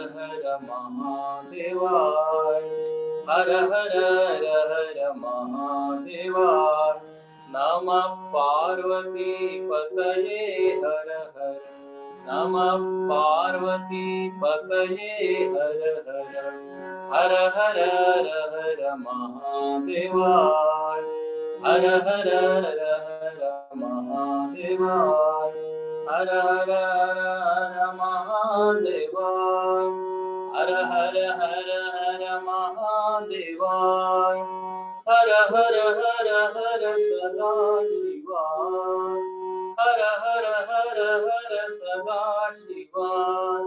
हर महादेवाय, हर हर महादेवाय, नमः पार्वती पतये हर हर, नमः पार्वती पतये हर हर, हर हर महादेवाय, हर हर महादेवाय, हर हर महादेवाय, हर हर महादेवाय, हर हर सदा शिवाय, हर हर सदा शिवाय,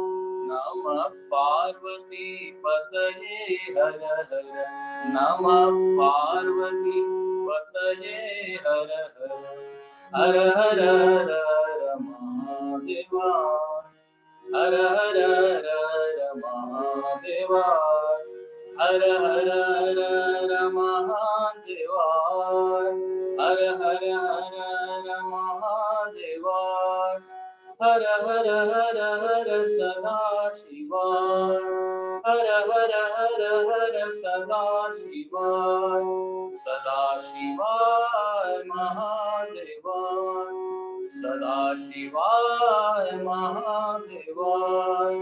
नमः पार्वती पतये हर हर, नमः पार्वती पतये हर हर, हर हर महादेवाय, हर हर महादेवाय, हर हर महादेवाय, हर हर महादेवाय, हर हर सदा शिवाय, हर हर सदा शिवाय, सदा शिवाय महादेवाय, सदा शिवाय महादेवाय,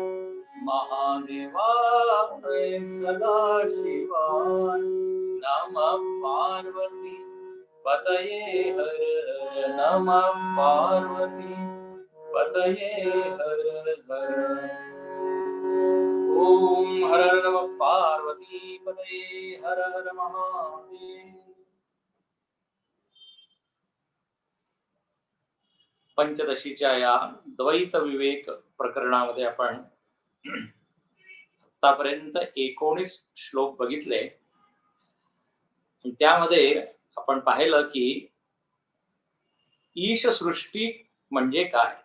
महादेवाय सदा शिवाय, नमः पार्वती पतये हर, नमः पार्वती पतये हर हर। ओम हर हर नमः पार्वती पतये हर हर महादेव। पंचदशीच्या या द्वैत विवेक प्रकरणामध्ये आपण आतापर्यंत 19 श्लोक बघितले. त्यामध्ये आपण पाहिलं की ईश सृष्टी म्हणजे काय.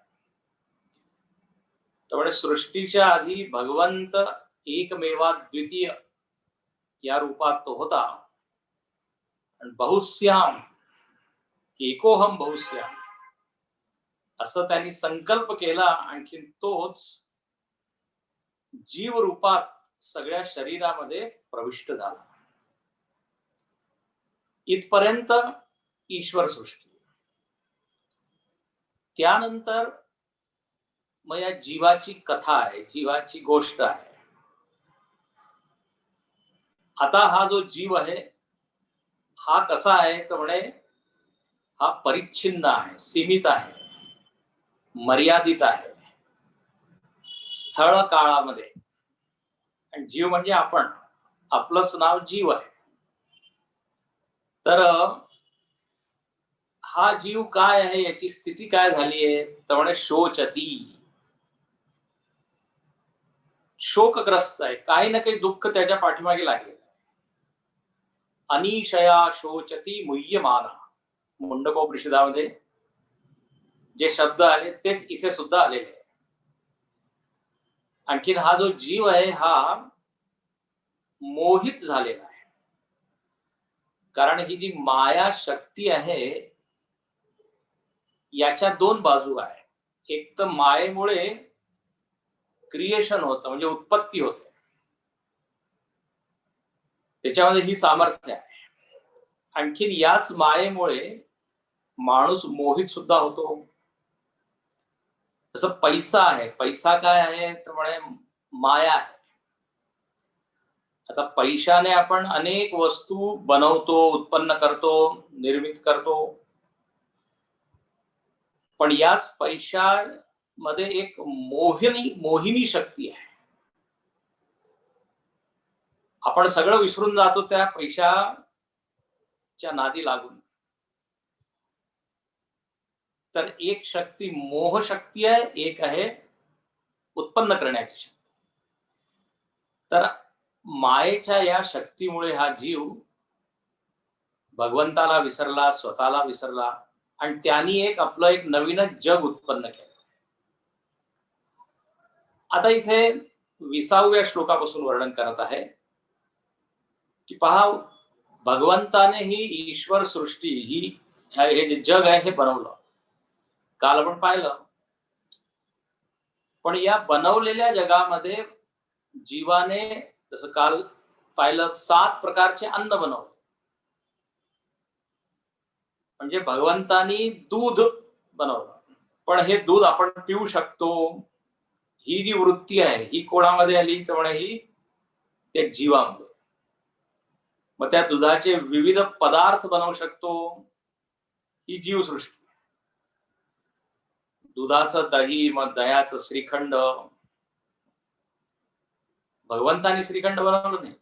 त्यामुळे सृष्टीच्या आधी भगवंत एकमेवा द्वितीय या रूपात तो होता. बहुस्याम एकोहम बहुस्याम असं त्यांनी संकल्प केला. आणखी तोच जीव रूपात सगळ्या शरीरामध्ये प्रविष्ट झाला. इथपर्यंत ईश्वर सृष्टी. त्यानंतर मग या जीवाची कथा आहे, जीवाची गोष्ट आहे. आता हा जो जीव आहे हा कसा आहे तर म्हणे हा परिच्छिन्न आहे, सीमित आहे, मर्यादित आहे स्थळ काळामध्ये. आणि जीव म्हणजे आपण, आपलंच नाव जीव आहे. तर हा जीव काय आहे, याची स्थिती काय झाली आहे तर म्हणे शोचती, शोकग्रस्त आहे. काही ना काही दुःख त्याच्या पाठीमागे लागले. अनिशया शोचती मुह्यमाना, मुंडकोपनिषदामध्ये जे शब्द आले तेच इथे सुद्धा आलेले आहे. आणखीन हा जो जीव आहे हा मोहित झालेला आहे. कारण ही जी माया शक्ती आहे याच्या दोन बाजू आहे. एक तर मायेमुळे क्रिएशन होतं, म्हणजे उत्पत्ती होते, त्याच्यामध्ये ही सामर्थ्य आहे. आणखीन याच मायेमुळे माणूस मोहित सुद्धा होतो. जसं पैसा आहे, पैसा काय आहे तर म्हणे माया आहे. आता पैशाने आपण अनेक वस्तू बनवतो, उत्पन्न करतो, निर्मित करतो. पण याच पैशामध्ये एक मोहिनी शक्ती आहे. आपण सगळं विसरून जातो त्या पैशाच्या नादी लागून. तर एक शक्ती मोह शक्ती आहे, एक आहे उत्पन्न करण्याची शक्ती. तर मायेच्या या शक्तीमुळे हा जीव भगवंताला विसरला, स्वतःला विसरला आणि त्यांनी एक नवीनच जग उत्पन्न केलं. आता इथे 20व्या श्लोकापासून वर्णन करत आहे की पहा, भगवंताने ही ईश्वर सृष्टी, हे जे जग आहे हे बनवलं. काल आपण पाहिलं. पण या बनवलेल्या जगामध्ये जीवाने जसं काल पाहिलं 7 प्रकारचे अन्न बनवले. म्हणजे भगवंतानी दूध बनवलं. पण हे दूध आपण पिऊ शकतो, ही जी वृत्ती आहे ही कोणामध्ये आली तर म्हणे ही त्या जीवामध्ये. मग त्या दुधाचे विविध पदार्थ बनवू शकतो, ही जीवसृष्टी. दुधाचं दही, मग दह्याचं श्रीखंड. भगवंतानी श्रीखंड बनवलं नाही.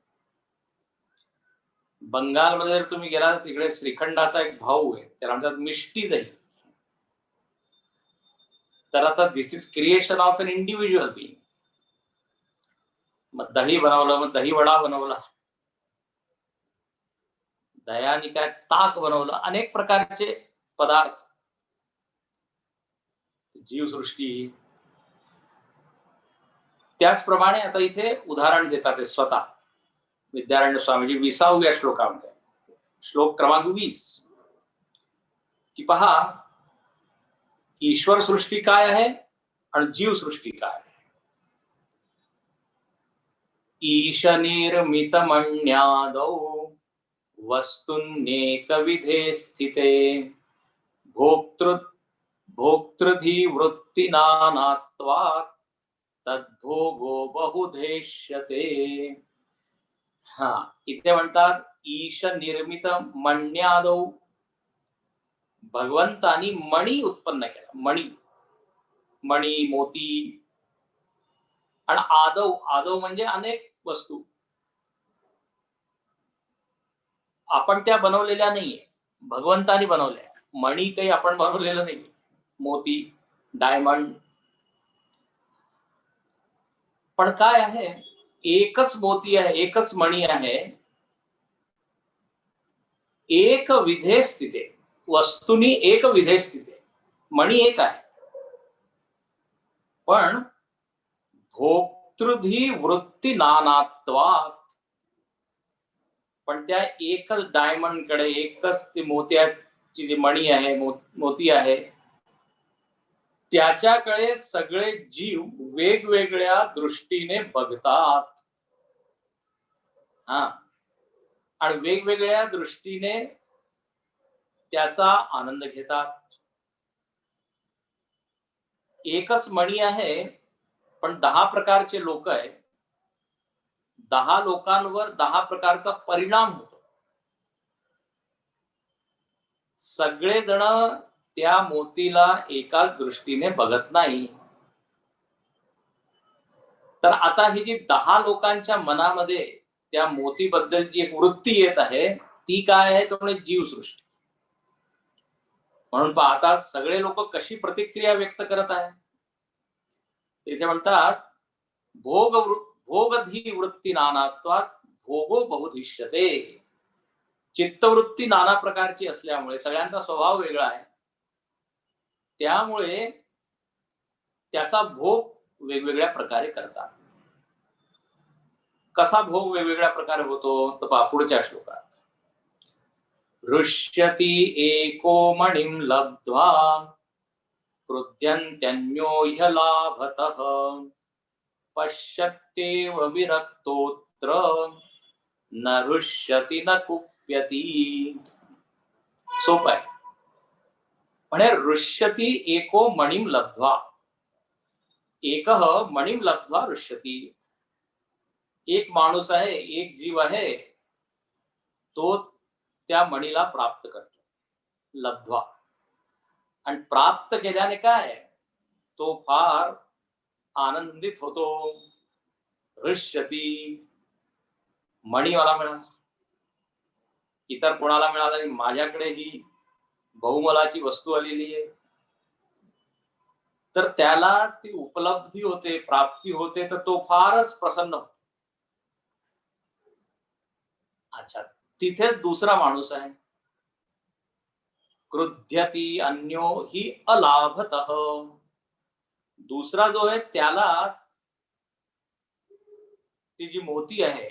बंगालमध्ये जर तुम्ही गेला तर तिकडे श्रीखंडाचा एक भाऊ आहे, त्याला म्हणतात मिष्टी दही. तर आता this is creation of an individual being. मग दही बनवलं, मग दही वडा बनवला, दह्याने काय ताक बनवलं, अनेक प्रकारचे पदार्थ. जीवसृष्टी. त्याचप्रमाणे आता इथे उदाहरण देतात ते स्वतः विद्यारण्य स्वामीजी 20व्या श्लोकामध्ये, श्लोक क्रमांक 20, की पहा ईश्वर सृष्टी काय आहे आणि जीवसृष्टी काय आहे. ईश निर्मित मण्यादौ वस्तुन्नेकविधे स्थिते भोक्तृ भोक्तृधी वृत्ती नानात्वात् तद्भोगो बहुधेष्यते. हा, इथे म्हणतात ईश निर्मित मण्यादौ, भगवंतानी मणी उत्पन्न केला. मणी, मणी मोती. आणि आदव, आदव म्हणजे अनेक वस्तू. आपण त्या बनवलेल्या नाहीये, भगवंतानी बनवल्या. मणी काही आपण बनवलेलं नाही. मोती, डायमंड. पण काय आहे, एकच मोती आहे, एकच मणी आहे. एक विधे स्थिते, वस्तुनी एक विधे स्थिते. मणी एक आहे, पण भोक्तृधी वृत्ती नानात्वात्, पण त्या एकच डायमंड कडे, एकच ती मोत्याची जी मणी आहे, मोती आहे, त्याच्याकडे सगळे जीव वेगवेगळ्या दृष्टीने बघतात. हा, आणि वेगवेगळ्या दृष्टीने त्याचा आनंद घेतात. एकच मणी आहे, पण 10 प्रकारचे लोक आहेत. 10 लोकांवर 10 प्रकारचा परिणाम होतो. सगळेजण त्या मोतीला एकाच दृष्टीने बघत नाही. तर आता ही जी 10 लोकांच्या मनामध्ये त्या मोतीबद्दल जी एक वृत्ती येत आहे, ती काय आहे, तर म्हणजे जीवसृष्टी. म्हणून आता सगळे लोक कशी प्रतिक्रिया व्यक्त करत आहे. तिथे म्हणतात भोगधी वृत्ती नानात्वात् भोगो बहुधिष्यते. चित्तवृत्ती नाना प्रकारची असल्यामुळे, सगळ्यांचा स्वभाव वेगळा आहे, त्यामुळे त्याचा भोग वेगवेगळ्या प्रकारे करतात. कसा भोग वेगवेगळ्या प्रकारे होतो, तर पुढच्या श्लोकात, हृष्यति एको मणिं लब्ध्वा क्रुध्यन्त्यन्यो ह्यलाभतः पश्यत्येव विरक्तोऽत्र न हृष्यति न कुप्यति. सोपं आहे. म्हणे हृष्यति एको मणिं लब्ध्वा, एकः मणिं लब्ध्वा हृष्यति. एक माणूस आहे, एक जीव आहे, तो त्या मणीला प्राप्त करतो, लब्ध्वा. आणि प्राप्त केल्याने काय, तो फार आनंदित होतो. हृष्यति, मणी मला मिळाला, इतर कोणाला मिळाला नाही, माझ्याकडे ही बहुमोलाची वस्तू आलेली आहे. तर त्याला ती उपलब्धी होते, प्राप्ती होते, तर तो फारच प्रसन्न होतो. अच्छा, तिथे दुसरा माणूस आहे, क्रुध्यती अन्यो हि अलाभतः. दुसरा जो आहे त्याला ती जी मोती आहे,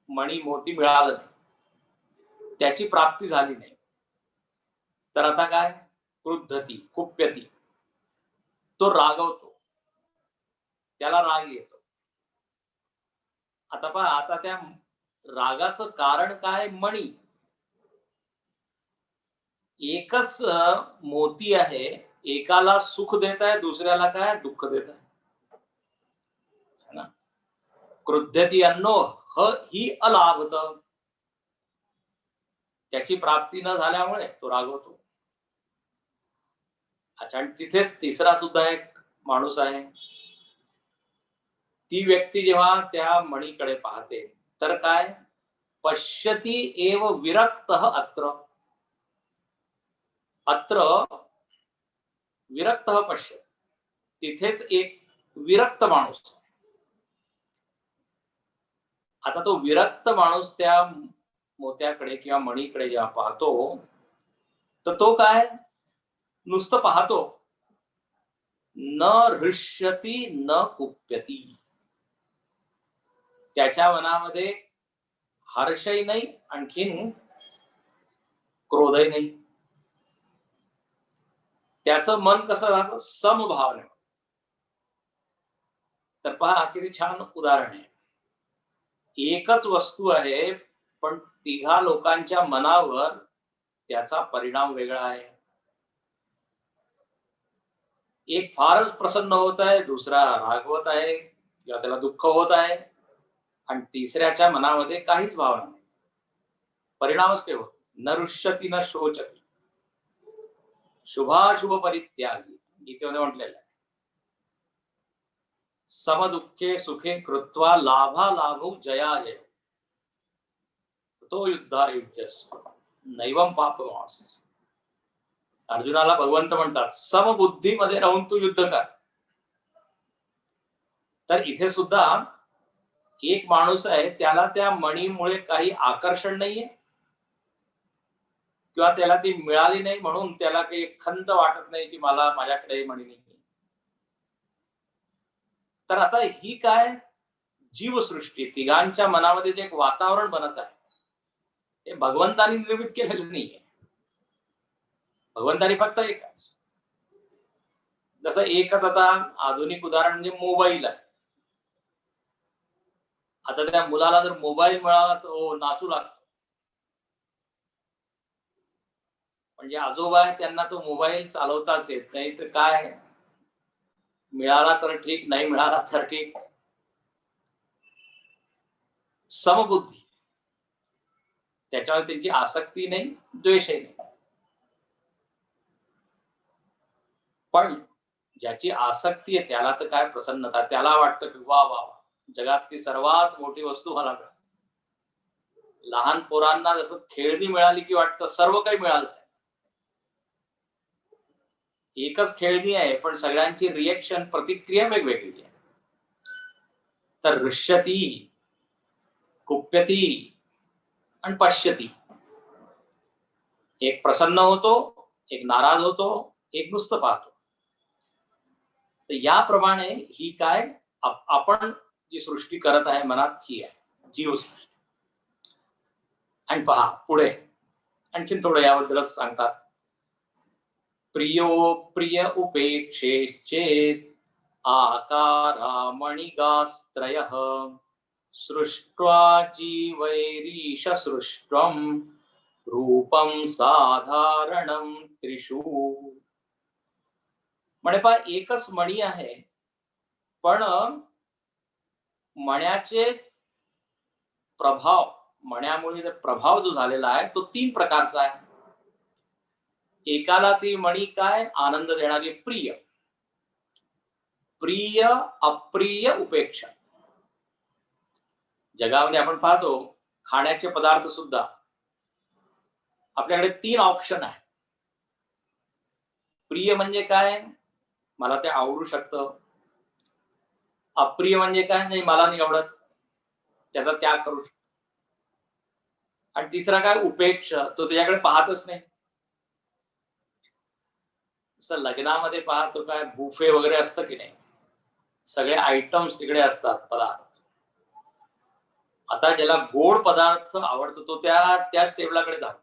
मणी मोती मिळालं नाही, त्याची प्राप्ती झाली नाही. तर आता काय, क्रुद्धती, कुप्यती, तो रागवतो, त्याला राग येतो. आता पहा, आता त्या रागाचं कारण काय? मणी. एकच मोती आहे, एकाला सुख देत आहे, दुसऱ्याला काय दुःख देत आहे. है ना? क्रुध्यती अन्नो ही अलाभत. त्याची प्राप्ती न झाल्यामुळे तो रागवतो. अच्छा, आणि तिथेच तिसरा सुद्धा एक माणूस आहे. ती व्यक्ती जेव्हा त्या मणीकडे पाहते तर काय? पश्यती एव विरक्त अत्र. अत्र विरक्त पश्य. तिथेच एक विरक्त माणूस. आता तो विरक्त माणूस त्या मोत्याकडे किंवा मणीकडे जेव्हा पाहतो तर तो काय? नुसतं पाहतो. न हृष्यती न कुप्यती. त्याच्या मनामध्ये हर्षही नाही, आणखीन क्रोधही नाही. त्याचं मन कसं राहतं? समभावने. तर पहा, किती छान उदाहरण आहे. एकच वस्तू आहे, पण तिघा लोकांच्या मनावर त्याचा परिणाम वेगळा आहे. एक फारच प्रसन्न होत आहे, दुसरा रागवत आहे किंवा त्याला दुःख होत आहे, आणि तिसऱ्याच्या मनामध्ये काहीच भावना नाही. परिणामच काय होत? न रुष्यती न शोचती. शुभाशुभ परित्यागी. गीतेमध्ये म्हटलेलं आहे. समदुःखे सुखे कृत्वा लाभालाभौ जयाजय. तो युद्धायुज्यस्व नैवम पापमास. अर्जुनाला भगवंत म्हणतात, समबुद्धीमध्ये राहून तू युद्ध कर. तर इथे सुद्धा एक माणूस आहे, त्याला त्या मणीमुळे काही आकर्षण नाहीये किंवा त्याला ती मिळाली नाही म्हणून त्याला काही खंत वाटत नाही की मला माझ्याकडे मणी नाही. तर आता ही काय? जीवसृष्टी, तिघांच्या मनामध्ये जे एक वातावरण बनत आहे ते भगवंतानी निर्मित केलेलं नाहीये. भगवंतानी फक्त एकच. जसं एकच आता आधुनिक उदाहरण म्हणजे मोबाईल आहे. आता त्या मुलाला जर मोबाईल मिळाला तर हो नाचू लागतो. म्हणजे आजोबा आहे त्यांना तो मोबाईल चालवताच येत नाही, तर काय? मिळाला तर ठीक, नाही मिळाला तर ठीक. समबुद्धी. त्याच्यावर त्यांची आसक्ती नाही, द्वेषही नाही. पण ज्याची आसक्ती आहे त्याला तर काय प्रसन्नता. त्याला वाटतं की वा वा, जगातली सर्वात मोठी वस्तू मला मिळाली. लहान पोरांना जसं खेळणी मिळाली की वाटतं सर्व काही मिळालं. एकच खेळणी आहे, पण सगळ्यांची रिएक्शन, प्रतिक्रिया वेगवेगळी आहे. तर हृष्यती, कुप्यती आणि पश्यती. एक प्रसन्न होतो, एक नाराज होतो, एक नुसतं पाहतो. तर याप्रमाणे ही काय? आपण जी सृष्टी करत आहे मनात, ही आहे जीवसृष्टी. आणि पहा पुढे आणखीन थोडं याबद्दलच सांगतात. प्रियो प्रिय उपेक्षेश्चेत आकारा मणिगास्त्रयः सृष्ट्वा जीवैरीश सृष्टम् रूपम साधारणम त्रिषु. म्हणे पहा, एकच मणी आहे, पण मण्याचे प्रभाव, मण्यामुळे प्रभाव जो झालेला आहे तो 3 प्रकारचा आहे. एकाला ती मणी काय? आनंद देणारी प्रिय. प्रिय अप्रिय उपेक्षा. जगामध्ये आपण पाहतो खाण्याचे पदार्थ सुद्धा आपल्याकडे 3 ऑप्शन आहे. प्रिय म्हणजे काय? मला ते आवडू शकतं. अप्रिय म्हणजे काय? नाही, मला नाही आवडत, त्याचा त्याग करू शकतो. आणि तिसरा काय? उपेक्षा. तो त्याच्याकडे पाहतच नाही. जसं लग्नामध्ये पाहतो काय बुफे वगैरे असतं की नाही, सगळे आयटम्स तिकडे असतात, पदार्थ. आता ज्याला गोड पदार्थ आवडतो तो त्याच टेबलाकडे जातो.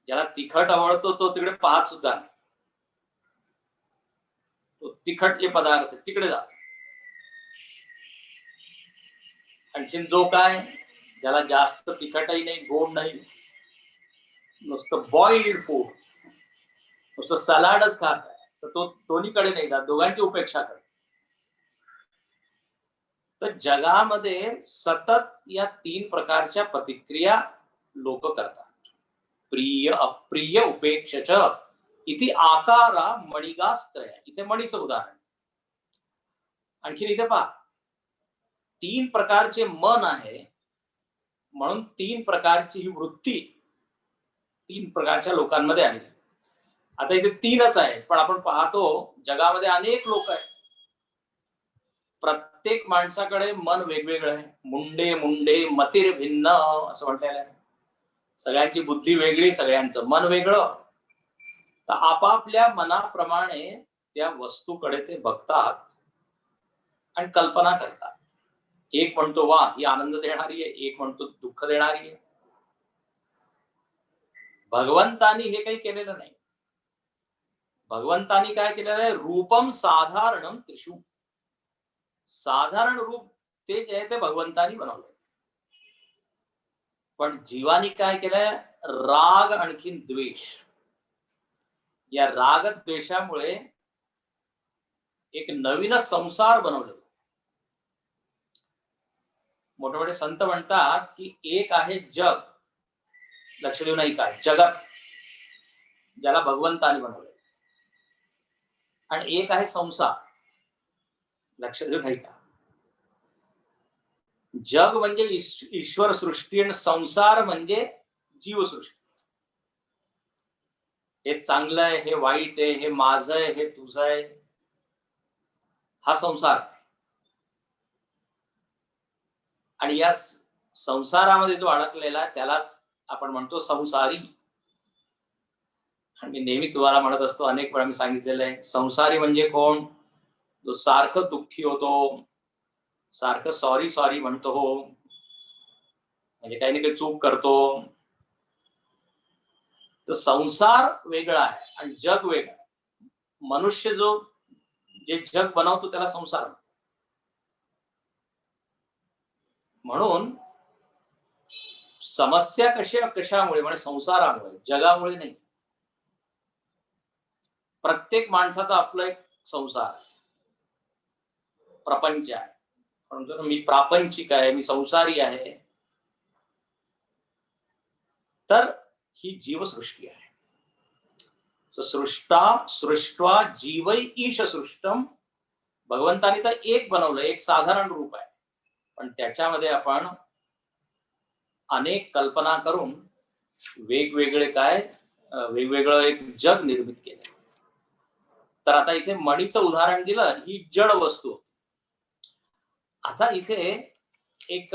ज्याला तिखट आवडतो तो तिकडे पाहत सुद्धा नाही. तो तिखट जे पदार्थ तिकडे जातो. आणखीन जो काय ज्याला जास्त तिखटही नाही गोड नाही, नुसतं बॉइल्ड फूड, नुसतं सलाडच खात आहे, तर तो दोन्हीकडे नाही जात, दोघांची उपेक्षा करतो. तर जगामध्ये सतत या तीन प्रकारच्या प्रतिक्रिया लोक करतात. प्रिय अप्रिय उपेक्षच इथे आकारा मणिगास्त्रय. इथे मणीचं उदाहरण. आणखीन इथे पहा, तीन प्रकारचे मन आहे म्हणून तीन प्रकारची ही वृत्ती तीन प्रकारच्या लोकांमध्ये आली. आता इथे तीनच आहे, पण आपण पाहतो जगामध्ये अनेक लोक आहेत. प्रत्येक माणसाकडे मन वेगवेगळं आहे. मुंडे मुंडे मतिर भिन्न असं म्हटलेलं आहे. सगळ्यांची बुद्धी वेगळी, सगळ्यांचं मन वेगळं. तर आपापल्या मनाप्रमाणे त्या वस्तूकडे ते बघतात आणि कल्पना करतात. एक म्हणतो वा ही आनंद देणारी आहे, एक म्हणतो दुःख देणारी आहे. भगवंतानी हे काही केलेलं नाही. भगवंतानी काय केलेलं आहे? रूपम साधारणम त्रिशू. साधारण रूप ते जे आहे ते भगवंतानी बनवलंय. पण जीवानी काय केलंय? राग आणखीन द्वेष. या राग द्वेषामुळे एक नवीनच संसार बनवले. मोठे मोठे संत म्हणतात की एक आहे जग, लक्ष देऊ नाही का, जगत ज्याला भगवंतानी बनवलंय, आणि एक आहे संसार, लक्ष देऊ नाही का. जग म्हणजे ईश्वर सृष्टी आणि संसार म्हणजे जीवसृष्टी. हे चांगलं आहे, हे वाईट आहे, हे माझं आहे, हे तुझं आहे, हा संसार. आणि या संसारामध्ये जो अडकलेला त्यालाच आपण म्हणतो संसारी. आणि मी नेहमी तुम्हाला म्हणत असतो, अनेक वेळा मी सांगितलेलं आहे, संसारी म्हणजे कोण? जो सारखं दुःखी होतो, सारखं सॉरी सॉरी म्हणतो, म्हणजे काही ना काही चूक करतो. तर संसार वेगळा आहे आणि जग वेगळं. मनुष्य जो जे जग बनवतो त्याला संसार. म्हणून समस्या कशामुळे? म्हणजे संसारामुळे, जगामुळे नाही. प्रत्येक माणसाचा आपला एक संसार आहे, प्रपंच आहे. म्हणतो मी प्रापंचिक आहे, मी संसारी आहे. तर ही जीवसृष्टी आहे. सृष्टा सृष्ट्वा जीवै ईश सृष्टम. भगवंतानी तर एक बनवलं, एक साधारण रूप आहे, पण त्याच्यामध्ये आपण अनेक कल्पना करून वेगवेगळे वेगवेगळं एक जग निर्मित केलं. तर आता इथे मणीचं उदाहरण दिलं, ही जड वस्तू. आता इथे एक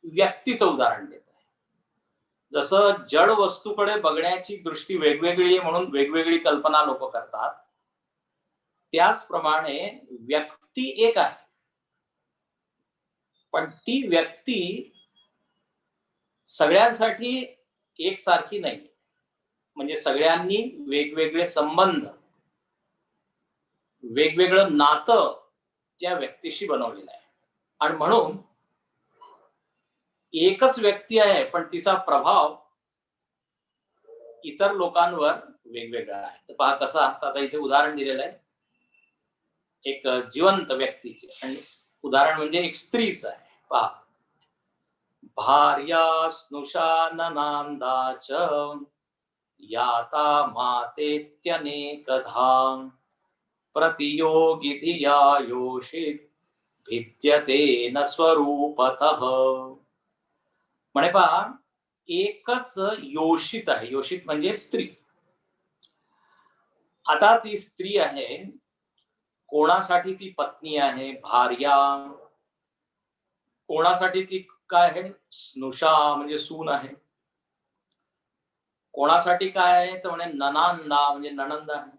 व्यक्तीचं उदाहरण देत आहे. जसं जड वस्तूकडे बघण्याची दृष्टी वेगवेगळी आहे म्हणून वेगवेगळी कल्पना लोक करतात, त्याचप्रमाणे व्यक्ती एक आहे, पण ती व्यक्ती सगळ्यांसाठी एकसारखी नाही. म्हणजे सगळ्यांनी वेगवेगळे संबंध, वेगवेगळं नातं त्या व्यक्तीशी बनवलेलं आहे. आणि म्हणून एकच व्यक्ती आहे, पण तिचा प्रभाव इतर लोकांवर वेगवेगळा आहे. तर पहा कसा. आता इथे उदाहरण दिलेलं आहे एक जिवंत व्यक्तीचे, आणि उदाहरण म्हणजे एक स्त्रीच आहे. पहा, भार्या स्नुषा ननांदाच याता मातेत्यनेकधा प्रतियोगी धिया योषित भिद्यते न स्वरूपतः. म्हणे पहा, एकच योषित आहे. योषित म्हणजे स्त्री. आता ती स्त्री आहे, कोणासाठी ती पत्नी आहे, भार्या. कोणासाठी ती काय आहे, स्नुषा म्हणजे सून आहे. कोणासाठी काय आहे तर म्हणे ननांदा म्हणजे नणंद आहे.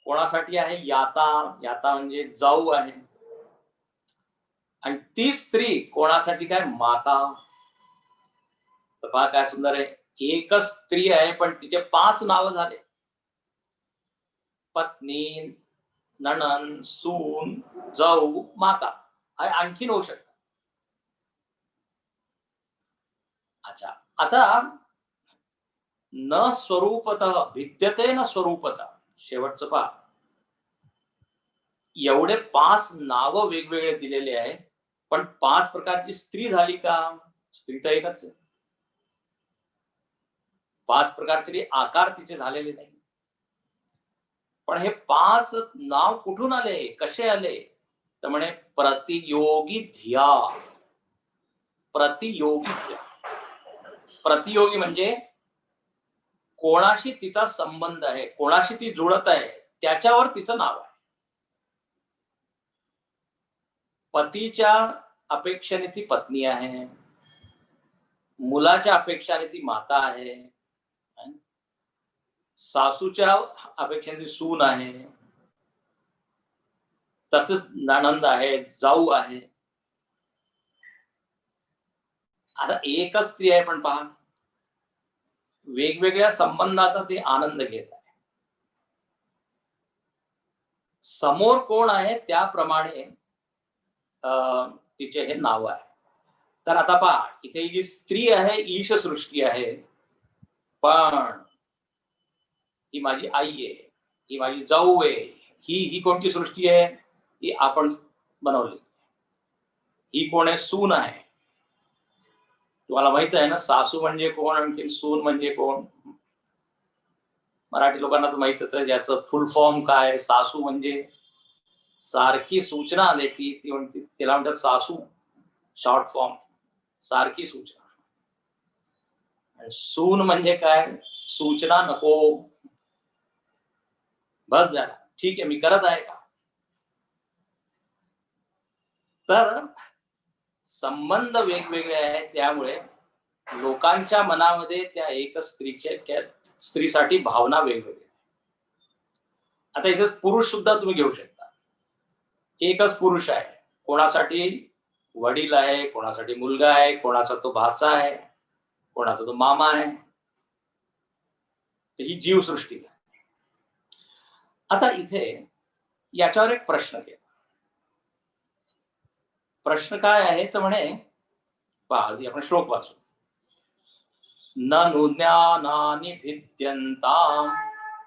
कोणासाठी आहे याता, याता म्हणजे जाऊ आहे. आणि ती स्त्री कोणासाठी काय, माता. तर पहा काय सुंदर आहे. एकच स्त्री आहे पण तिचे 5 नावं झाले. पत्नी, नणंद, सून, जाऊ, माता, आणखीन होऊ शकतात. अच्छा, आता न स्वरूपतः भिद्यते न स्वरूपतः, शेवटचं पहा. एवढे 5 नावं वेगवेगळे दिलेले आहे, पण 5 प्रकारची स्त्री झाली का? स्त्री तर एकच आहे. 5 प्रकारचे आकार तिचे झालेले नाही. पण हे 5 नाव कुठून आले, कसे आले? तर म्हणे प्रतियोगी धिया. प्रतियोगी धिया. प्रतियोगी म्हणजे कोणाशी तिचा संबंध आहे, कोणाशी ती जुळत आहे, त्याच्यावर तिचं नाव आहे. पतीच्या अपेक्षेने ती पत्नी आहे, मुलाच्या अपेक्षाने ती माता आहे, सासूच्या अपेक्षेने ती सून आहे, तसंच नणंद आहे, जाऊ आहे. आता एकच स्त्री आहे, पण पहा वेगवेगळ्या संबंधाचा ती आनंद घेत आहे. समोर कोण आहे त्याप्रमाणे तिचे हे नाव आहे. तर आता पहा, इथे जी स्त्री आहे ईश सृष्टी आहे, पण ही माझी आई आहे, ही माझी जाऊ आहे, ही कोणती सृष्टी आहे? ही आपण बनवली. ही कोण आहे? सून आहे. तुम्हाला माहित आहे ना, सासू म्हणजे कोण, आणखी सून म्हणजे कोण? मराठी लोकांना तर माहितच आहे ज्याचं फुल फॉर्म काय. सासू म्हणजे सारखी सूचना देती, ती म्हणते, तिला म्हणतात सासू, शॉर्ट फॉर्म, सारखी सूचना. सून म्हणजे काय? सूचना नको, बस झाला, ठीक आहे, मी करत आहे का. तर संबंध वेगवेगळे आहेत, त्यामुळे लोकांच्या मनामध्ये त्या एक स्त्रीसाठी भावना वेगवेगळ्या. आता इथे पुरुष सुद्धा तुम्ही घेऊ शकता. एकच पुरुष आहे, कोणासाठी वडील आहे, कोणासाठी मुलगा आहे, कोणाचा तो भाचा आहे, कोणाचा तो मामा आहे. ही जीवसृष्टी आहे. आता इथे याच्यावर एक प्रश्न केला. प्रश्न काय आहे तर म्हणे, पहा आधी आपण श्लोक वाचू. न ज्ञानानि भिद्यन्ताम्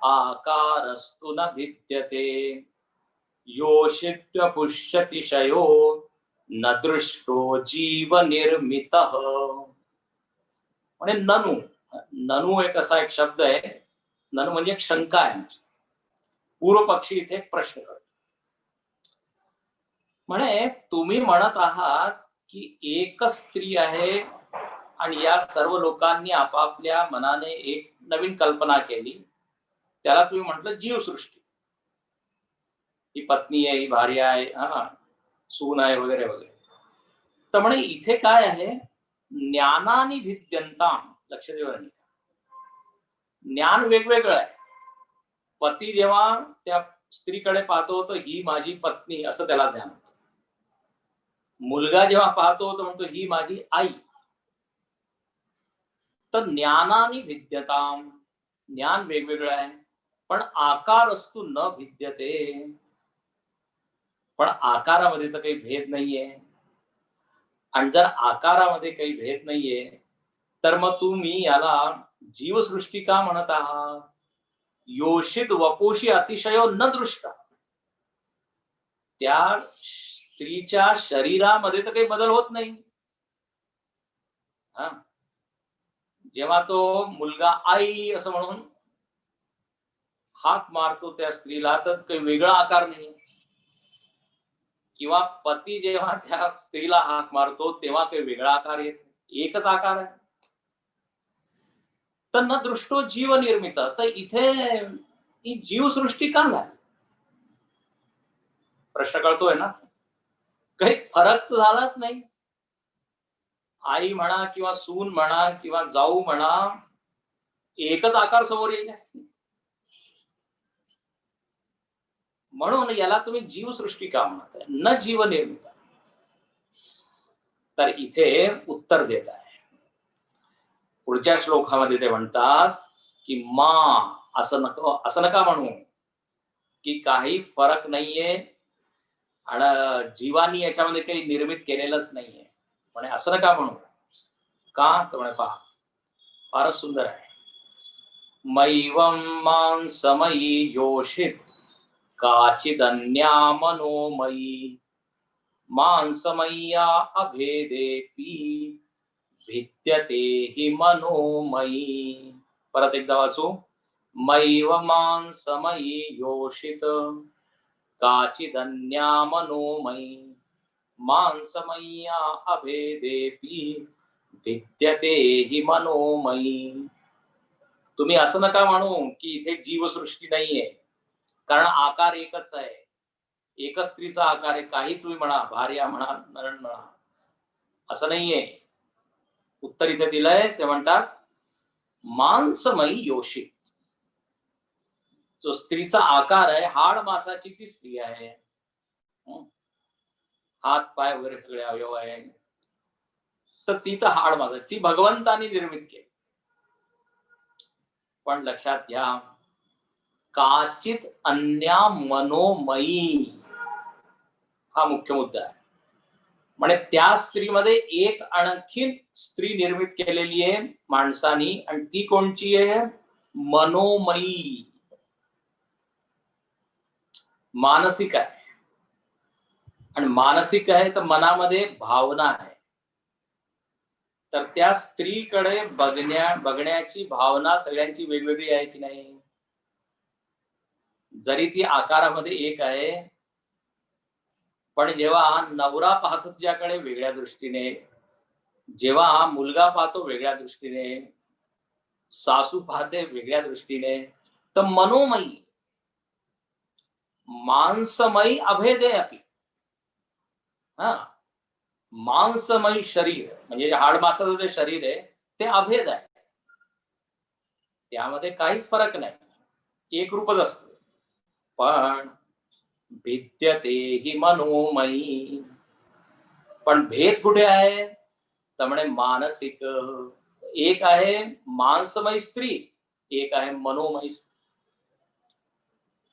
आकारस्तु न भिद्यते योषित्वपुष्यतिशयो न दृष्टो जीव निर्मितः. म्हणजे ननु, ननु एक असा एक शब्द आहे. ननु म्हणजे एक शंका आहे. पूर्व पक्षी इथे एक प्रश्न करतो. म्हणे तुम्ही म्हणत आहात की एकच स्त्री आहे आणि या सर्व लोकांनी आपापल्या मनाने एक नवीन कल्पना केली, त्याला तुम्ही म्हटलं जीवसृष्टी. ही पत्नी आहे, ही भार्या आहे, सून आहे, वगैरे वगैरे. तर म्हणे इथे काय आहे, ज्ञानानी भिद्यंताम. लक्ष देऊ, ज्ञान वेगवेगळं आहे. पती जेव्हा त्या स्त्रीकडे पाहतो तर ही माझी पत्नी असं त्याला ज्ञान. मुलगा जेव्हा पाहतो तर म्हणतो ही माझी आई. तर ज्ञानानी भिद्यताम, ज्ञान वेगवेगळं आहे, पण आकार असतो न भिद्यते. पण आकारामध्ये तर काही भेद नाहीये. आणि जर आकारामध्ये काही भेद नाहीये तर मग तुम्ही याला जीवसृष्टी का म्हणत आहात? योषित वपोषी अतिशयो न दृष्टा. त्या स्त्रीच्या शरीरामध्ये तर काही बदल होत नाही. जेव्हा तो मुलगा आई असं म्हणून हाक मारतो त्या स्त्रीला, तर काही वेगळा आकार नाही. किंवा पती जेव्हा त्या स्त्रीला हाक मारतो तेव्हा काही वेगळा आकार येत, एकच आकार आहे. तर न दृष्टो जीव निर्मित. तर इथे ही जीवसृष्टी का झाली? प्रश्न कळतोय ना? काही फरक तर झालाच नाही. आई म्हणा किंवा सून म्हणा किंवा जाऊ म्हणा, एकच आकार समोर येईल. म्हणून याला तुम्ही जीवसृष्टी का म्हणताय, न जीव निर्मित? तर इथे उत्तर देत आहे. पुढच्या श्लोकामध्ये ते म्हणतात की मा, असं नका म्हणू की काही फरक नाहीये. आणि जीवानी याच्यामध्ये काही निर्मित केलेलंच नाहीये. म्हणे असं नका म्हणू. का? तर म्हणे पहा, फारच सुंदर आहे. मैवं मांसमयी योषित काचिदन्या मनोमयी मांसमय्या अभेदेपि भिद्यते हि मनोमयी. परत एकदा वाचू. मैव मांसमयी योषित काचिदन्या मनोमयी मांसमय्या अभेदेपि भिद्यते हि मनोमयी. तुम्ही असं नका म्हणू की इथे जीवसृष्टी नाहीये, कारण आकार एकच आहे. एकच स्त्रीचा आकार आहे. काही तुम्ही म्हणा, भार्या म्हणा, नरण म्हणा, असं नाहीये. उत्तर इथे दिलंय. ते म्हणतात मांसमयी योषित. जो स्त्रीचा आकार आहे, हाड मासाची ती स्त्री आहे. हात पाय वगैरे सगळे अवयव आहे, तर ती तर हाड मास, ती भगवंतानी निर्मित केली. पण लक्षात घ्या, काचित अन्या मनोमयी हा मुख्य मुद्दा आहे. म्हणजे त्या स्त्रीमध्ये एक आणखीन स्त्री निर्मित केलेली आहे माणसानी, आणि ती कोणची आहे? मनोमयी, मानसिक आहे. आणि मानसिक आहे तर मनामध्ये भावना आहे. तर त्या स्त्रीकडे बघण्याची भावना सगळ्यांची वेगवेगळी आहे की नाही? जरी ती आकारामध्ये एक आहे, पण जेव्हा नवरा पाहतो तिच्याकडे वेगळ्या दृष्टीने, जेव्हा मुलगा पाहतो वेगळ्या दृष्टीने, सासू पाहते वेगळ्या दृष्टीने, तर मनोमयी मांसमयी अभेदे अपि. हा, मांसमयी शरीर म्हणजे हाडमासाचं जे शरीर आहे ते अभेद आहे, त्यामध्ये काहीच फरक नाही, एकरूपच असतं. पण भिद्यते हि मनोमयी. पण भेद कुठे आहे? तर म्हणे मानसिक. एक आहे मांसमयी स्त्री, एक आहे मनोमयी स्त्री.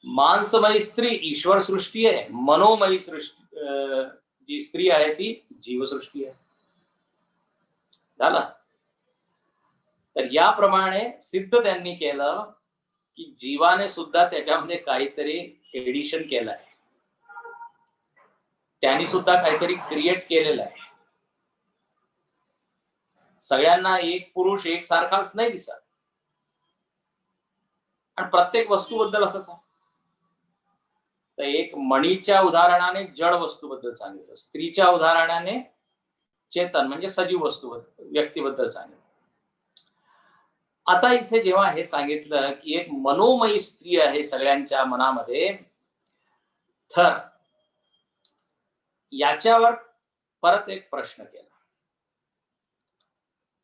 मांसमयी स्त्री ईश्वर सृष्टी आहे, मनोमयी सृष्टी जी स्त्री आहे ती जीवसृष्टी आहे. झालं. तर याप्रमाणे सिद्ध त्यांनी केलं की जीवाने सुद्धा त्याच्यामध्ये काहीतरी एडिशन केलं आहे, त्यांनी सुद्धा काहीतरी क्रिएट केलेलं आहे. सगळ्यांना एक पुरुष एक सारखाच नाही दिसत, आणि प्रत्येक वस्तूबद्दल असंच आहे. तर एक मणीच्या उदाहरणाने जड वस्तूबद्दल सांगितलं, स्त्रीच्या उदाहरणाने चेतन म्हणजे सजीव वस्तूबद्दल, व्यक्तीबद्दल सांगितलं. आता इथे जेव्हा हे सांगितलं की एक मनोमयी स्त्री आहे सगळ्यांच्या मनामध्ये, तर याच्यावर परत एक प्रश्न केला.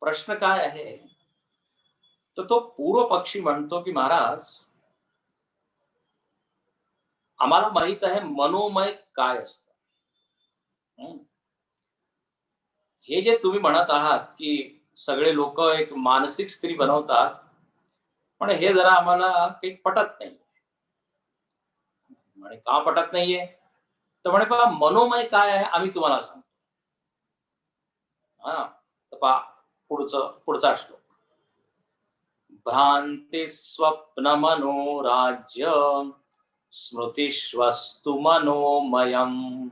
प्रश्न काय आहे? तर तो पूर्व पक्षी म्हणतो की महाराज, आम्हाला माहित आहे मनोमय काय असतं. हे जे तुम्ही म्हणत आहात की सगळे लोक एक मानसिक स्त्री बनवतात, पण हे जरा आम्हाला काही पटत नाही. म्हणे का पटत नाहीये? तर म्हणे पहा, मनोमय काय आहे आम्ही तुम्हाला सांगतो. हा, तर पहा पुढचा श्लोक. भ्रांती स्वप्न मनोराज्य स्मृतिष्वस्तु मनोमयम्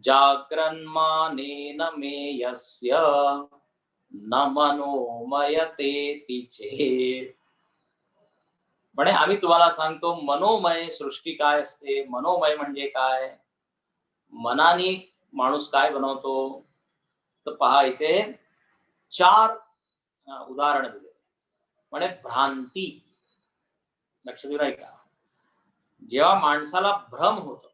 जाग्रन्मानेन मे यस्य न मनोमयतेति चेत्. म्हणे आम्ही तुम्हाला सांगतो मनोमय सृष्टी काय असते, मनोमय म्हणजे काय, मनाने माणूस काय बनवतो. तर पहा इथे 4 उदाहरण दिले. म्हणे भ्रांती, लक्ष देऊ नाही का, जेव्हा माणसाला भ्रम होतो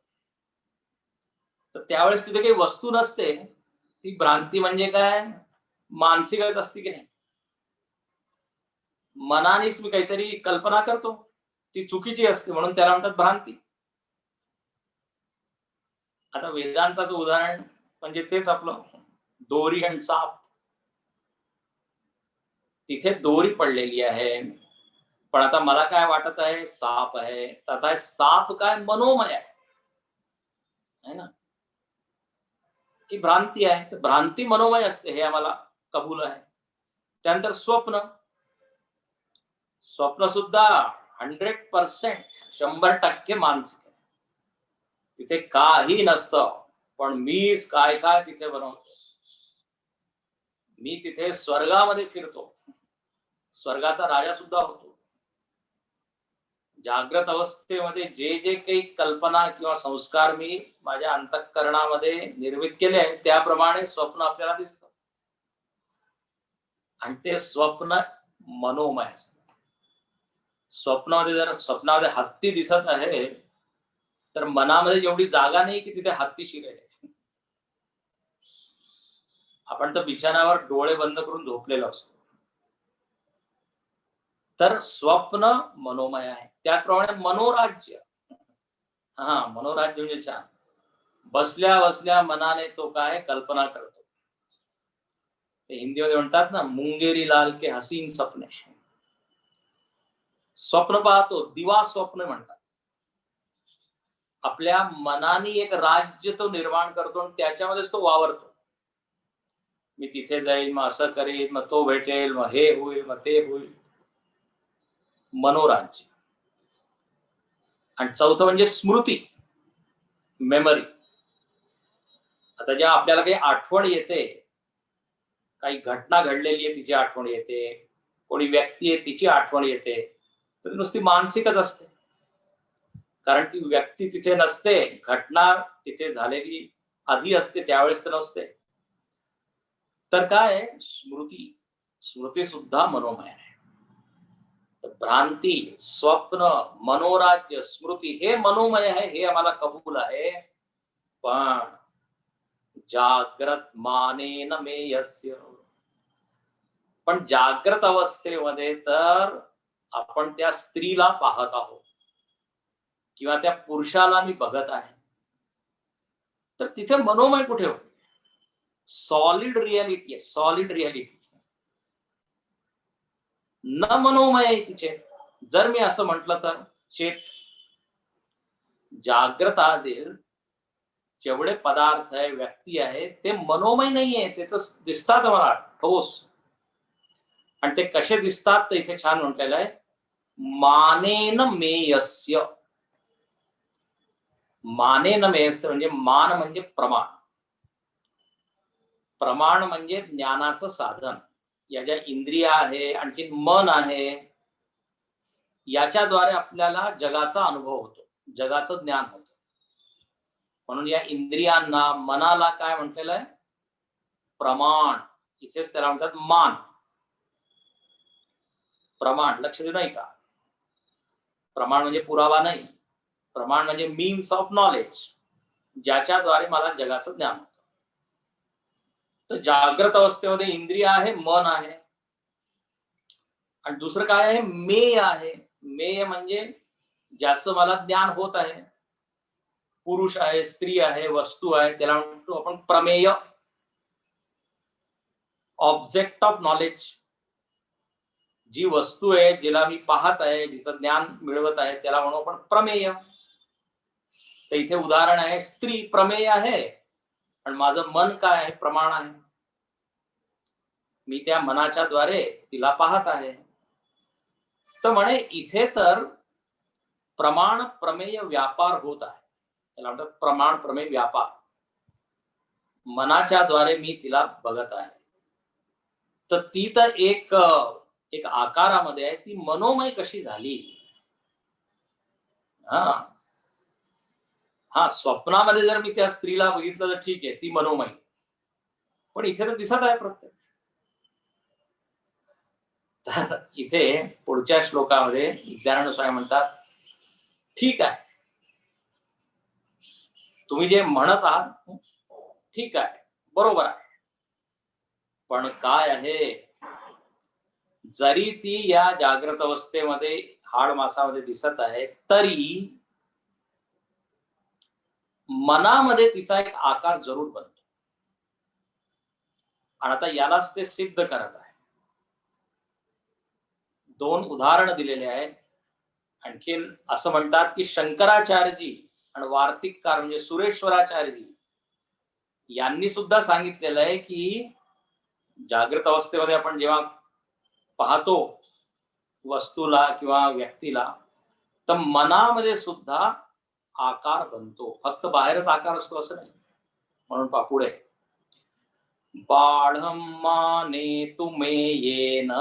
तर त्यावेळेस तिथे काही वस्तू नसते, ती भ्रांती म्हणजे काय, मानसिकच असते की नाही. मनानेच मी काहीतरी कल्पना करतो, ती चुकीची असते, म्हणून त्याला म्हणतात भ्रांती. आता वेदांताचं उदाहरण म्हणजे तेच आपलं दोरी आणि साप. तिथे दोरी पडलेली आहे, पण आता मला काय वाटत आहे साप आहे. आता साप काय, मनोमय आहे. है ना, ही भ्रांती आहे. तर भ्रांती मनोमय असते हे आम्हाला कबूल आहे. त्यानंतर स्वप्न. स्वप्न सुद्धा 100% 100% मानसिक आहे. तिथे काही नसतं, पण मीच काय काय तिथे बनवतो. मी तिथे स्वर्गामध्ये फिरतो, स्वर्गाचा राजा सुद्धा होतो. जागृत अवस्थेमध्ये जे जे काही कल्पना किंवा संस्कार मी माझ्या अंतःकरणामध्ये निर्मित केले आहेत, त्याप्रमाणे स्वप्न आपल्याला दिसतं. आणि ते स्वप्न मनोमय असतं. स्वप्नामध्ये हत्ती दिसत आहे, तर मनामध्ये एवढी जागा नाही की तिथे हत्ती शिरेल. आपण तर बिछाण्यावर डोळे बंद करून झोपलेलो असतो. तर स्वप्न मनोमय आहे. त्याचप्रमाणे मनोराज्य. हा, मनोराज्य म्हणजे छान. बसल्या बसल्या मनाने तो काय कल्पना करतो. ते हिंदीमध्ये म्हणतात ना, मुंगेरी लाल के हसीन सपने. स्वप्न पाहतो, दिवा स्वप्न म्हणतात. आपल्या मनाने एक राज्य तो निर्माण करतो आणि त्याच्यामध्येच तो वावरतो. मी तिथे जाईल, मग असं करेल, मग तो भेटेल, मग हे होईल, मग ते होईल. मनोराज्य. आणि चौथं म्हणजे स्मृती, मेमरी. आता जेव्हा आपल्याला काही आठवण येते, काही घटना घडलेली आहे तिची आठवण येते, कोणी व्यक्ती आहे तिची आठवण येते, तर नुसती मानसिकच असते. कारण ती व्यक्ती तिथे नसते, घटना तिथे झालेली आधी असते, त्यावेळेस तर नसते. तर काय स्मृती, स्मृती सुद्धा मनोमय आहे. भ्रांती, स्वप्न, मनोराज्य, स्मृती हे मनोमय आहे, हे आम्हाला कबूल आहे. पण जाग्रत मानेन मे यस्य, पण जाग्रत अवस्थेमध्ये तर आपण त्या स्त्रीला पाहत आहोत किंवा त्या पुरुषाला मी बघत आहे, तर तिथे मनोमय कुठे हो? सॉलिड रियालिटी आहे, सॉलिड रियालिटी, न मनोमय आहे तिचे. जर मी असं म्हटलं तर चेत जाग्रतातील जेवढे पदार्थ आहे, व्यक्ती आहे, ते मनोमय नाहीये, ते तर दिसतात मला ठोस. आणि ते कसे दिसतात तर इथे छान म्हटलेलं आहे, मानेन मेयस्य. मानेन मेयस्य म्हणजे मान म्हणजे प्रमाण. प्रमाण म्हणजे ज्ञानाचं साधन. या ज्या इंद्रिया आहे, आणखी मन आहे, याच्याद्वारे आपल्याला जगाचा अनुभव होतो, जगाचं ज्ञान होतं. म्हणून या इंद्रियांना, मनाला काय म्हटलेलं आहे? प्रमाण. इथेच त्याला म्हणतात मान. प्रमाण लक्ष देऊ नाही का? प्रमाण म्हणजे पुरावा नाही, प्रमाण म्हणजे मीन्स ऑफ नॉलेज, ज्याच्याद्वारे मला जगाचं ज्ञान होतं. तर जागृत अवस्थेमध्ये इंद्रिय आहे, मन आहे, आणि दुसरं काय आहे? मेय आहे. मेय म्हणजे ज्याचं मला ज्ञान होत आहे. पुरुष आहे, स्त्री आहे, वस्तू आहे, त्याला म्हणतो आपण प्रमेय, ऑब्जेक्ट ऑफ नॉलेज. जी वस्तू आहे, जिला मी पाहत आहे, जिचं ज्ञान मिळवत आहे, त्याला म्हणू आपण प्रमेय. तर इथे उदाहरण आहे, स्त्री प्रमेय आहे, आणि माझं मन काय आहे? प्रमाण आहे. मी त्या मनाच्या द्वारे तिला पाहत आहे. तर म्हणे इथे तर प्रमाण प्रमेय व्यापार होत आहे, त्याला म्हणतात प्रमाण प्रमेय व्यापार. मनाच्या द्वारे मी तिला बघत आहे. तर ती तर एक एक आकारामध्ये आहे, ती मनोमय कशी झाली? हा, स्वप्नामध्ये जर मी त्या स्त्रीला बघितलं तर ठीक आहे, ती मनोमय. पण इथे तर दिसत आहे प्रत्येक. तर इथे पुढच्या श्लोकामध्ये विद्यारण्य स्वामी म्हणतात, ठीक आहे, तुम्ही जे म्हणत आहात ठीक आहे, बरोबर आहे, पण काय आहे, जरी ती या जागृत अवस्थेमध्ये हाड मासामध्ये दिसत आहे, तरी मनामध्ये तिचा एक आकार जरूर बनतो. आणि आता यालाच ते सिद्ध करत आहे. 2 उदाहरण दिलेले आहेत. आणखीन असं म्हणतात की शंकराचार्यजी आणि वार्तिककार म्हणजे सुरेश्वराचार्य यांनी सुद्धा सांगितलेलं आहे की जागृत अवस्थेमध्ये आपण जेव्हा पाहतो वस्तूला किंवा व्यक्तीला, तर मनामध्ये सुद्धा आकार बनतो. फक्त बाहेरच आकार असतो असं नाही. म्हणून पुढे बाढं मानेतु मे येन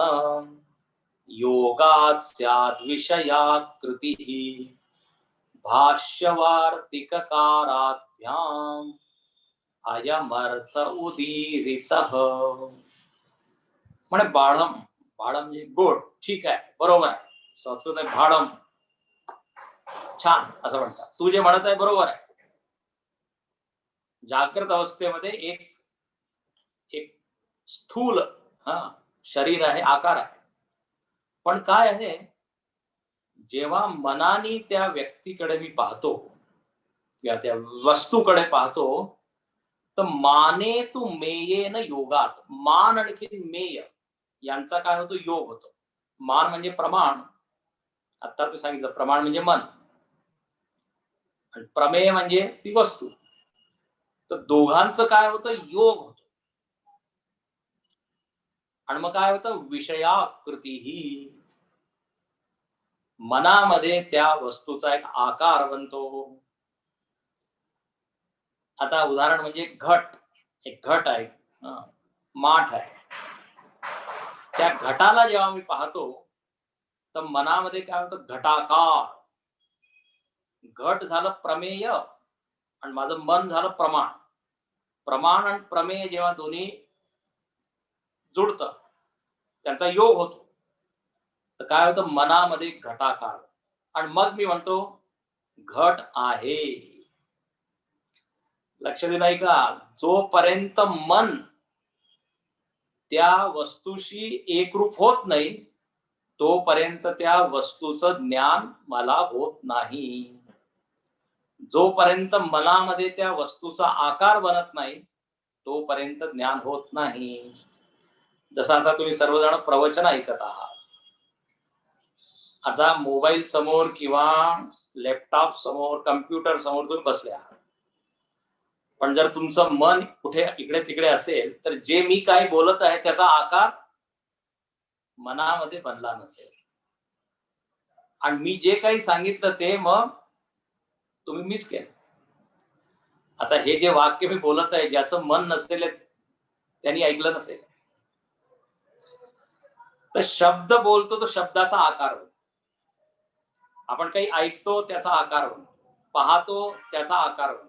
योगात् स्याद् विषयाकृतिः भाष्यवार्तिककाराभ्याम् अयमर्थ उदीरितः. म्हणे बाढम, बाढम म्हणजे गोड, ठीक आहे, बरोबर आहे. संस्कृत आहे भाडम, छान असं म्हणतात. तू जे म्हणत आहे बरोबर आहे. जागृत अवस्थेमध्ये एक एक स्थूल शरीर आहे, आकार आहे. पण काय आहे, जेव्हा मनाने त्या व्यक्तीकडे मी पाहतो किंवा त्या वस्तूकडे पाहतो, तर माने तू मेयेन योगात. मान आणखी मेय यांचा काय होतो, योग होतो. मान म्हणजे प्रमाण, आता तुम्ही सांगितलं प्रमाण म्हणजे मन, आणि प्रमेय म्हणजे ती वस्तू. तर दोघांचं काय होतं, योग होतो. आणि मग काय होतं, विषयाकृती ही मनामध्ये त्या वस्तूचा एक आकार बनतो. आता उदाहरण म्हणजे घट, एक घट आहे, माठ आहे. त्या घटाला जेव्हा मी पाहतो तर मनामध्ये काय होतं, घटाकार. घट झालं प्रमेय आणि माझं मन झालं प्रमाण. प्रमाण आणि प्रमेय जेव्हा दोन्ही जुळतं, त्यांचा योग होतो, तर काय होतं, मनामध्ये घटाकार. आणि मग मी म्हणतो घट आहे. लक्ष दिलं का? जोपर्यंत मन त्या वस्तूशी एकरूप होत नाही, तोपर्यंत त्या वस्तूचं ज्ञान मला होत नाही. जोपर्यंत मनामध्ये त्या वस्तूचा आकार बनत नाही, तोपर्यंत ज्ञान होत नाही. जसं आता तुम्ही सर्वजण प्रवचन ऐकत आहात. आता मोबाईल समोर किंवा लॅपटॉप समोर, कम्प्युटर समोर तुम्ही बसले आहात. पण जर तुमचं मन कुठे इकडे तिकडे असेल, तर जे मी काय बोलत आहे त्याचा आकार मनामध्ये बनला नसेल. आणि मी जे काही सांगितलं ते मग तुम्ही मिस केलं. आता हे जे वाक्य मी बोलत आहे, ज्याचं मन नसेल त्यांनी ऐकलं नसेल. तर शब्द बोलतो तो शब्दाचा आकार होतो. आपण काही ऐकतो त्याचा आकार होतो, पाहतो त्याचा आकार होतो.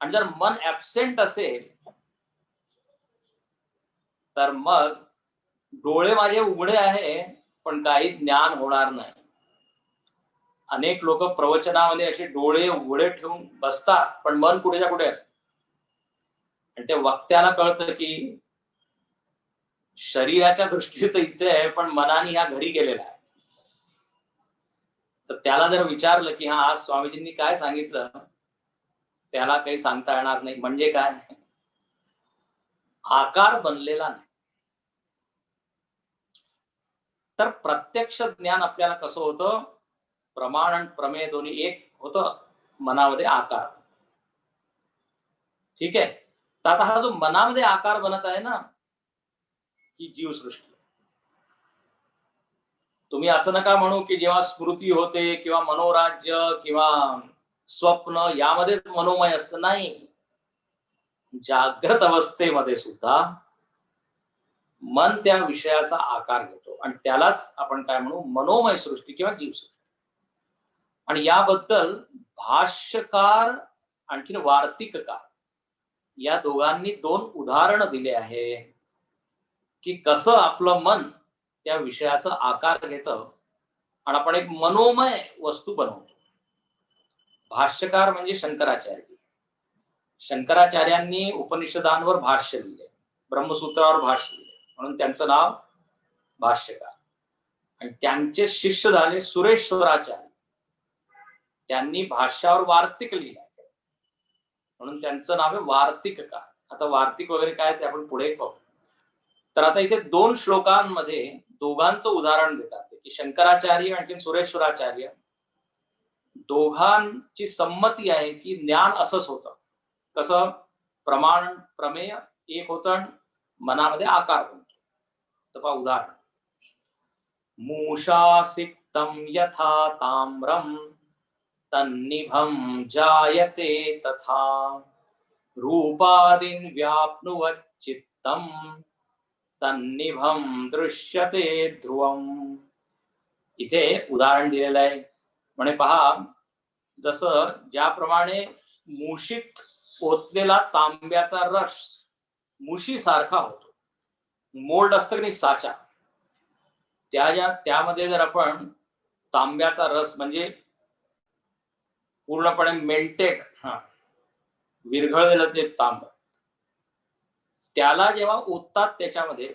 आणि जर मन ऍबसेंट असेल तर मग डोळे माझे उघडे आहे पण काही ज्ञान होणार नाही. अनेक लोक प्रवचनामध्ये असे डोळे उघडे ठेवून बसतात पण मन कुठेच्या कुठे असतं. आणि ते वक्त्याला कळतं की शरीराच्या दृष्टीने तर इथे आहे पण मनाने ह्या घरी गेलेला आहे. तर त्याला जर विचारलं की हा आज स्वामीजींनी काय सांगितलं, त्याला काही सांगता येणार नाही. म्हणजे काय, आकार बनलेला नाही. तर प्रत्यक्ष ज्ञान आपल्याला कसं होतं, प्रमाण आणि प्रमेय दोन्ही एक होतं, मनामध्ये आकार. ठीक आहे. तर आता हा जो मनामध्ये आकार बनत आहे ना, ही जीवसृष्टी. तुम्ही असं नका म्हणू की जेव्हा स्मृती होते किंवा मनोराज्य किंवा स्वप्न यामध्ये मनोमय असतं. नाही, जागृत अवस्थेमध्ये सुद्धा मन त्या विषयाचा आकार घेतो आणि त्यालाच आपण काय म्हणू, मनोमय सृष्टी किंवा जीवसृष्टी. आणि याबद्दल भाष्यकार आणखीन वार्तिककार या दोघांनी दोन उदाहरणं दिले आहे की कसं आपलं मन त्या विषयाचा आकार घेतं आणि आपण एक मनोमय वस्तू बनवतो. भाष्यकार म्हणजे शंकराचार्य. शंकराचार्यांनी उपनिषदांवर भाष्य लिहिले, ब्रह्मसूत्रावर भाष्य लिहिले, म्हणून त्यांचं नाव भाष्यकार. आणि त्यांचे शिष्य झाले सुरेश्वराचार्य. त्यांनी भाष्यावर वार्तिक लिहिलं, म्हणून त्यांचं नाव आहे वार्तिककार. आता वार्तिक वगैरे काय ते आपण पुढे पाहू. तर आता इथे दोन श्लोकांमध्ये दोघांचं उदाहरण देतात की शंकराचार्य आणखी सुरेश्वराचार्य दोघांची संमती आहे की ज्ञान असंच होतं. कसं प्रमाण प्रमेय एक होतं आणि मनामध्ये आकार बनतो. तर पहा उदाहरण, मूषासिक्तं यथा ताम्रम तन्निभं जायते तथा रूपादीन व्याप्नुवच्चित्तं तन्निभं दृश्यते ध्रुवम. इथे उदाहरण दिलेलं आहे. म्हणे पहा, जसं ज्याप्रमाणे मुशीत ओतलेला तांब्याचा रस मुशी सारखा होतो, मोल्ड असतं की नाही साचा, त्यामध्ये जर आपण तांब्याचा रस म्हणजे पूर्णपणे मेल्टेड विरघळलेलं ते तांब, त्याला जेव्हा ओततात त्याच्यामध्ये,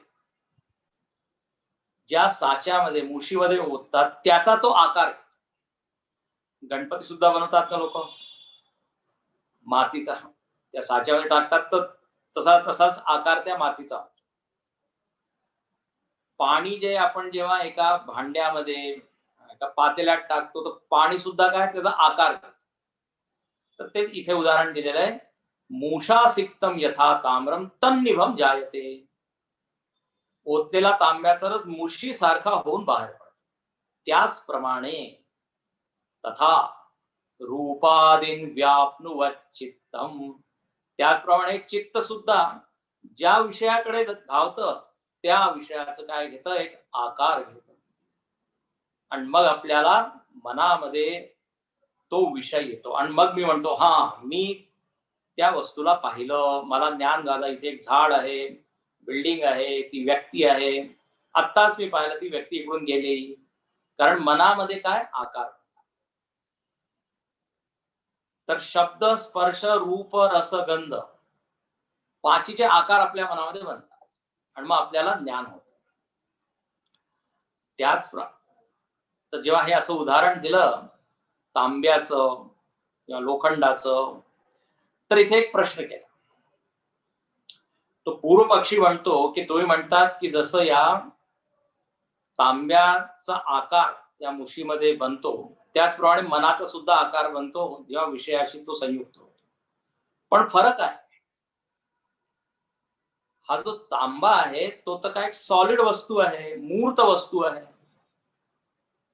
ज्या साच्यामध्ये मुशीमध्ये ओततात त्याचा तो आकार. गणपती सुद्धा बनवतात ना लोक मातीचा, त्या साच्यामध्ये टाकतात तर तसाच आकार त्या मातीचा. पाणी जे आपण जेव्हा एका भांड्यामध्ये एका पातेल्यात टाकतो तर पाणी सुद्धा काय त्याचा आकार. तर ते इथे उदाहरण दिलेलं आहे, मूषासिक्तम यथा ताम्रम तन्निभम जायते. ओतलेला तांब्याचा रस मुशी सारखा होऊन बाहेर पडतो. त्याचप्रमाणे तथा रूपादीन व्याप्नुवच्चित्तम, त्याचप्रमाणे चित्त सुद्धा ज्या विषयाकडे धावतं त्या विषयाचं काय घेतं, एक आकार घेतं. आणि मग आपल्याला मनामध्ये तो विषय येतो आणि मग मी म्हणतो, हा मी त्या वस्तूला पाहिलं, मला ज्ञान झालं, इथे एक झाड आहे, बिल्डिंग आहे, ती व्यक्ती आहे, आत्ताच मी पाहिलं ती व्यक्ती इकडून गेली. कारण मनामध्ये काय आकार. तर शब्द स्पर्श रूप रस गंध पाचीचे आकार आपल्या मनामध्ये बनतात आणि मग आपल्याला ज्ञान होतं. त्याच तर जेव्हा हे असं उदाहरण दिलं तांब्याचं किंवा लोखंडाचं, तर इथे एक प्रश्न केला. तो पूर्व पक्षी म्हणतो की तुम्ही म्हणतात की जसं या तांब्याचा आकार त्या मुशीमध्ये बनतो त्याचप्रमाणे मनाचा सुद्धा आकार बनतो जेव्हा विषयाशी तो संयुक्त होतो. पण फरक आहे, हा जो तांबा आहे तो तर काय सॉलिड वस्तू आहे, मूर्त वस्तू आहे.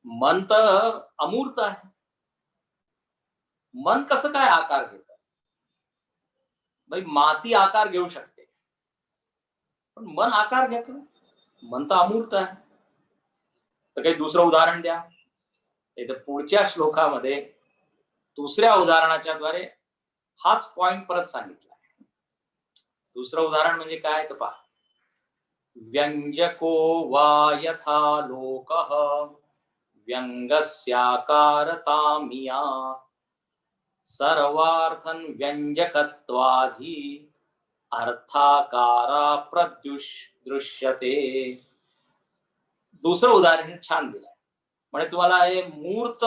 मन तर अमूर्त आहे. मन कसं काय आकार घेत? भाई माती आकार घेऊ शकते पण मन आकार घेत, मन तर अमूर्त आहे. तर काही दुसरं उदाहरण द्या. इथं पुढच्या श्लोकामध्ये दुसऱ्या उदाहरणाच्या द्वारे हाच पॉइंट परत सांगितला. दुसरं उदाहरण म्हणजे काय तर पहा, व्यंजको वा यथा लोकः व्यंगस्याकारतामिया सर्वार्थन व्यंजकत्वाधी अर्थाकारा दृश्यते. दुसरं उदाहरण छान दिलंय. म्हणजे तुम्हाला हे मूर्त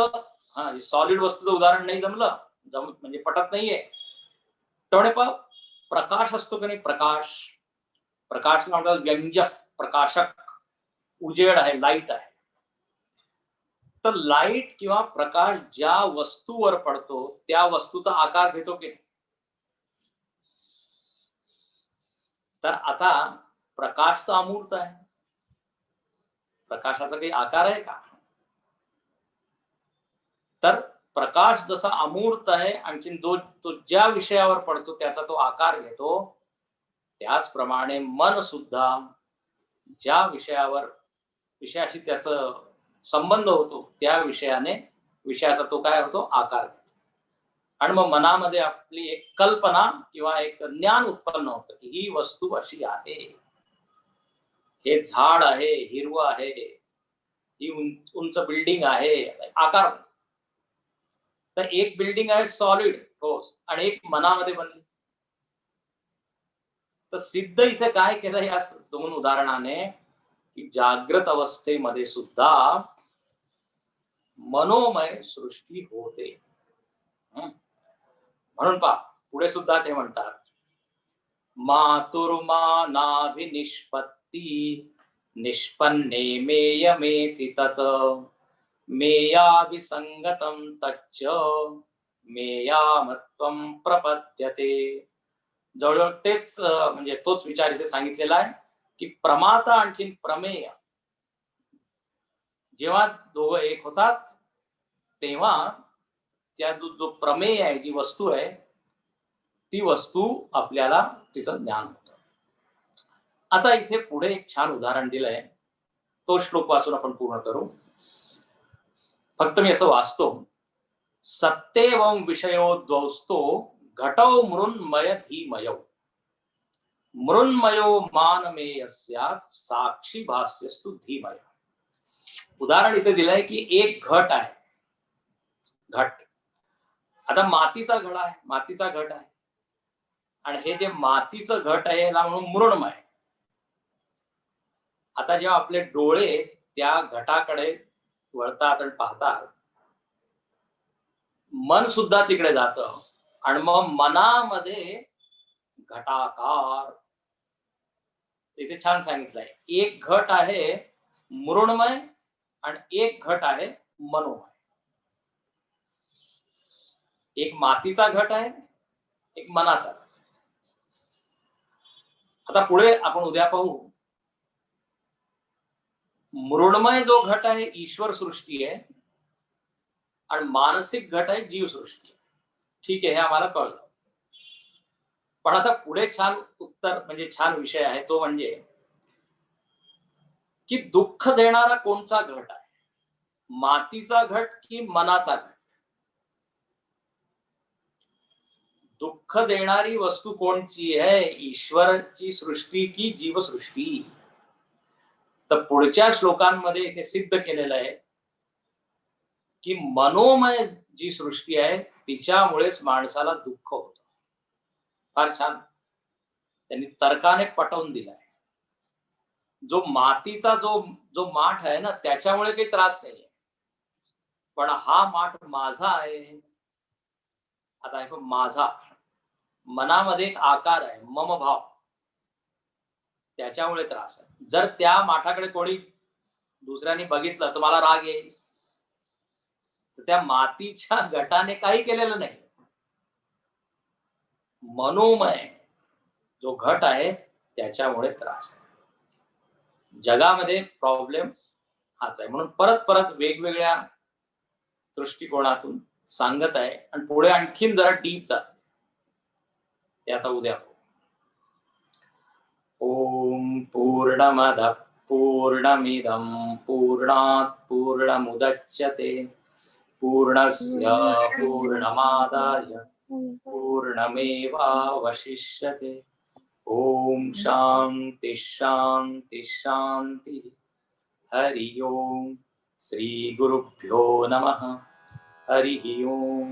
सॉलिड वस्तूचं उदाहरण नाही जमलं, म्हणजे पटत नाहीये. त्यामुळे प्रकाश असतो की नाही, प्रकाश म्हणतात व्यंजक, प्रकाशक, उजेड आहे, लाईट आहे. तर लाईट किंवा प्रकाश ज्या वस्तूवर पडतो त्या वस्तूचा आकार घेतो की. तर आता प्रकाश तर अमूर्त आहे, प्रकाशाचा काही आकार आहे का? तर प्रकाश जसा अमूर्त आहे, आणखीन तो ज्या विषयावर पडतो त्याचा तो आकार घेतो, त्याचप्रमाणे मन सुद्धा ज्या विषयाशी त्याचा संबंध होतो त्या विषयाचा तो काय होतो, आकार. आणि मग मनामध्ये आपली एक कल्पना किंवा एक ज्ञान उत्पन्न होतं की ही वस्तू अशी आहे, हे झाड आहे, हिरवं आहे, ही उंच बिल्डिंग आहे, आकार. तर एक बिल्डिंग आहे सॉलिड ठोस आणि एक मनामध्ये बनली. तर सिद्ध इथे काय केलं या दोन उदाहरणाने, की जागृत अवस्थेमध्ये सुद्धा मनोमय सृष्टी होते. म्हणून पहा पुढे सुद्धा ते म्हणतात, मातुर्मानाभिनिष्पत्ती निष्पन्ने मेयमेति तत मेयाभिसंगतं तच्च मेयामत्वं प्रपद्यते. जवळजवळ तेच म्हणजे तोच विचार इथे सांगितलेला आहे की प्रमाता आणखीन प्रमेय जेव्हा दोघं एक होतात तेव्हा त्या जो प्रमेय आहे, जी वस्तू आहे, ती वस्तू आपल्याला तिचं ज्ञान होतं. आता इथे पुढे एक छान उदाहरण दिलंय, तो श्लोक वाचून आपण पूर्ण करू. फक्त मी असं वाचतो. सत्तेवं विषयो द्वौस्तो घटौ मृन्मय धीमयो मृन्मयो मानमेयस्यात् साक्षी भास्यस्तु धीमय. उदाहरण इथे दिलंय की एक घट आहे. घट आता मातीचा घडा आहे, मातीचा घट आहे, आणि हे जे मातीचं घट आहे याला म्हणून मृण्मय. आता जेव्हा आपले डोळे त्या घटाकडे वळतात आणि पाहतात, मन सुद्धा तिकडे जातं आणि मग मनामध्ये घटाकार. इथे छान सांगितलंय, एक घट आहे मृण्मय आणि एक घट आहे मनोमय. एक मातीचा घट आहे, एक मनाचा. आता पुढे आपण उद्या पाहू. मृण्मय जो घट आहे ईश्वर सृष्टी आहे आणि मानसिक घट आहे जीव सृष्टी. ठीक आहे, हे आम्हाला कळलं. पण आता पुढे छान उत्तर म्हणजे छान विषय आहे, तो म्हणजे की दुःख देणारा कोणचा घट आहे, मातीचा घट की मनाचा घट? दुःख देणारी वस्तू कोणची आहे, ईश्वराची सृष्टी की जीवसृष्टी? तर पुढच्या श्लोकांमध्ये इथे सिद्ध केलेलं आहे की मनोमय जी सृष्टी आहे तिच्यामुळेच माणसाला दुःख होतं. फार छान त्यांनी तर्काने पटवून दिलाय. जो मातीचा जो माठ आहे ना, त्याच्यामुळे काही त्रास नाहीये, पण हा माठ माझा आहे. आता हे माझा, मनामध्ये एक आकार आहे मम भाव, त्याच्यामुळे त्रास आहे. जर त्या माठाकडे कोणी दुसऱ्याने बघितलं तर मला राग येईल. तर त्या मातीच्या गटाने काही केलेलं नाही. मनोमय जो घट आहे त्याच्यामुळे त्रास आहे. जगामध्ये प्रॉब्लेम हाच आहे. म्हणून परत परत वेगवेगळ्या दृष्टिकोनातून सांगत आहे आणि पुढे आणखीन जरा डीप जात. ते आता उद्या. ओम पूर्णमदः पूर्णमिदं पूर्णात् पूर्णमुदच्यते पूर्णस्य पूर्णमादाय पूर्णमेवावशिष्यते. ओम शांति शांति शांति. हरि ओम. श्री गुरुभ्यो नमः. हरि ओम.